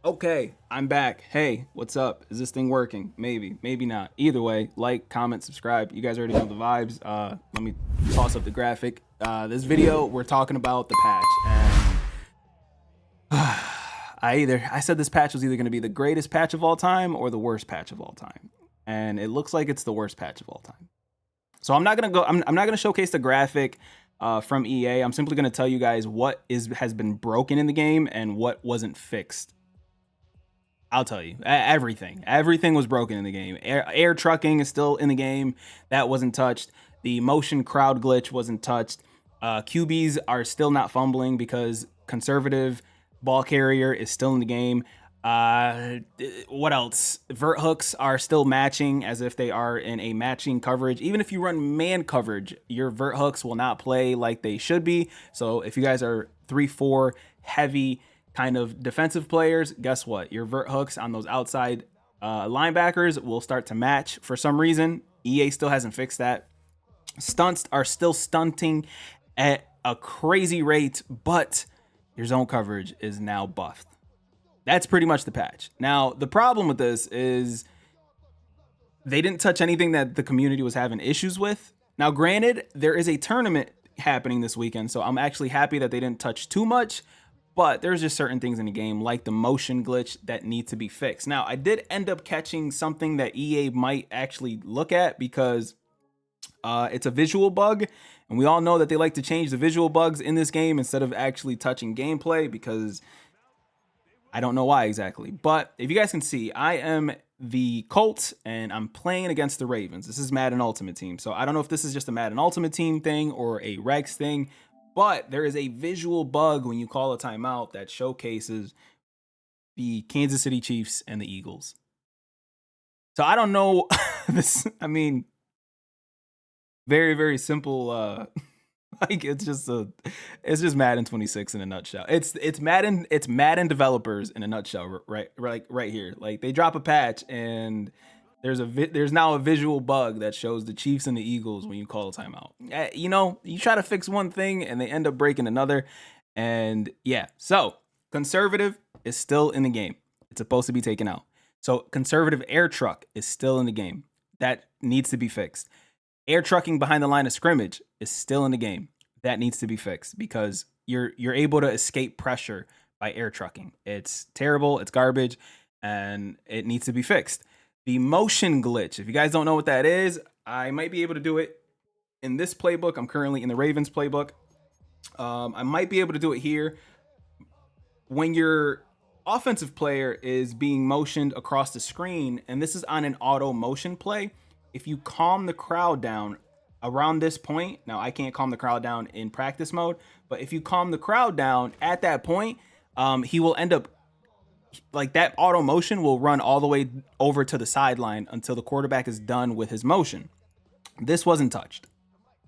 Okay, I'm back. Hey, what's up? Is this thing working? Maybe, maybe not. Either way, like, comment, subscribe. You guys already know the vibes. Let me toss up the graphic. This video, we're talking about the patch, and I said this patch was either going to be the greatest patch of all time or the worst patch of all time, and it looks like it's the worst patch of all time. So I'm not gonna go. I'm not gonna showcase the graphic from EA. I'm simply gonna tell you guys what has been broken in the game and what wasn't fixed. I'll tell you, everything was broken in the game. Air trucking is still in the game. That wasn't touched. The motion crowd glitch wasn't touched. QBs are still not fumbling because conservative ball carrier is still in the game. What else? Vert hooks are still matching as if they are in a matching coverage. Even if you run man coverage, your vert hooks will not play like they should be. So if you guys are 3-4 heavy kind of defensive players, guess what? Your vert hooks on those outside linebackers will start to match for some reason. EA still hasn't fixed that. Stunts are still stunting at a crazy rate, but your zone coverage is now buffed. That's pretty much the patch. Now, the problem with this is they didn't touch anything that the community was having issues with. Now, granted, there is a tournament happening this weekend, so I'm actually happy that they didn't touch too much, but there's just certain things in the game like the motion glitch that need to be fixed. Now, I did end up catching something that EA might actually look at because it's a visual bug, and we all know that they like to change the visual bugs in this game instead of actually touching gameplay because I don't know why exactly. But if you guys can see, I am the Colts and I'm playing against the Ravens. This is Madden Ultimate Team. So I don't know if this is just a Madden Ultimate Team thing or a Rex thing, but there is a visual bug when you call a timeout that showcases the Kansas City Chiefs and the Eagles. So I don't know this. I mean, very, very simple. Like it's just Madden 26 in a nutshell. It's Madden developers in a nutshell, right here. Like they drop a patch and there's now a visual bug that shows the Chiefs and the Eagles when you call a timeout. You know, you try to fix one thing and they end up breaking another. And yeah, so conservative is still in the game. It's supposed to be taken out. So conservative air truck is still in the game. That needs to be fixed. Air trucking behind the line of scrimmage is still in the game. That needs to be fixed because you're able to escape pressure by air trucking. It's terrible, it's garbage, and it needs to be fixed. The motion glitch, if you guys don't know what that is, I might be able to do it in this playbook. I'm currently in the Ravens playbook. I might be able to do it here. When your offensive player is being motioned across the screen, and this is on an auto motion play, if you calm the crowd down around this point, now I can't calm the crowd down in practice mode, but if you calm the crowd down at that point, he will end up like that auto motion will run all the way over to the sideline until the quarterback is done with his motion. This wasn't touched.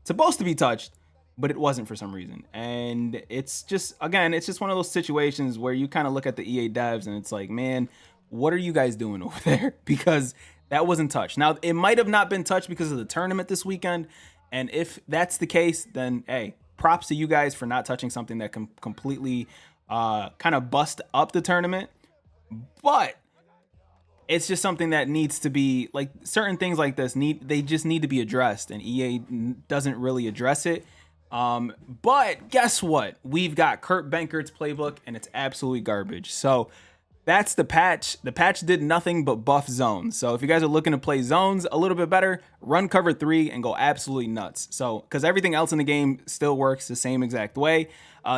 It's supposed to be touched, but it wasn't for some reason. And it's just, again, it's just one of those situations where you kind of look at the EA devs and it's like, man, what are you guys doing over there? Because that wasn't touched. Now, it might have not been touched because of the tournament this weekend. And if that's the case, then hey, props to you guys for not touching something that can completely kind of bust up the tournament. But it's just something that needs to be, like, certain things like this they just need to be addressed, and EA doesn't really address it. But guess what? We've got Kurt Benkert's playbook, and it's absolutely garbage. So that's the patch. The patch did nothing but buff zones. So if you guys are looking to play zones a little bit better, run cover 3 and go absolutely nuts. So because everything else in the game still works the same exact way.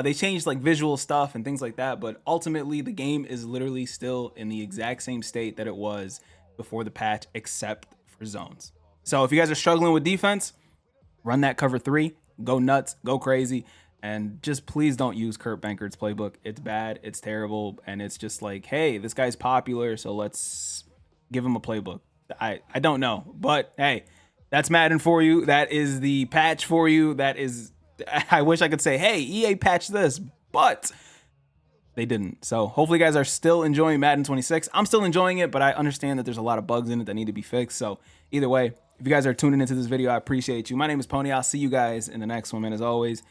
They changed like visual stuff and things like that, but ultimately the game is literally still in the exact same state that it was before the patch, except for zones. So if you guys are struggling with defense, run that cover 3, go nuts, go crazy. And just please don't use Kurt Benkert's playbook. It's bad, it's terrible, and it's just like, hey, this guy's popular, so let's give him a playbook. I don't know, but hey, that's Madden for you. That is the patch for you. That is, I wish I could say, hey, EA patched this, but they didn't. So hopefully you guys are still enjoying Madden 26. I'm still enjoying it, but I understand that there's a lot of bugs in it that need to be fixed. So either way, if you guys are tuning into this video, I appreciate you. My name is Pwny. I'll see you guys in the next one, man. As always,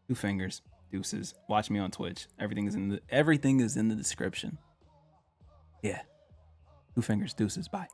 2 fingers, deuces. Watch me on Twitch. Everything is in the description. Yeah. Two fingers, deuces, bye.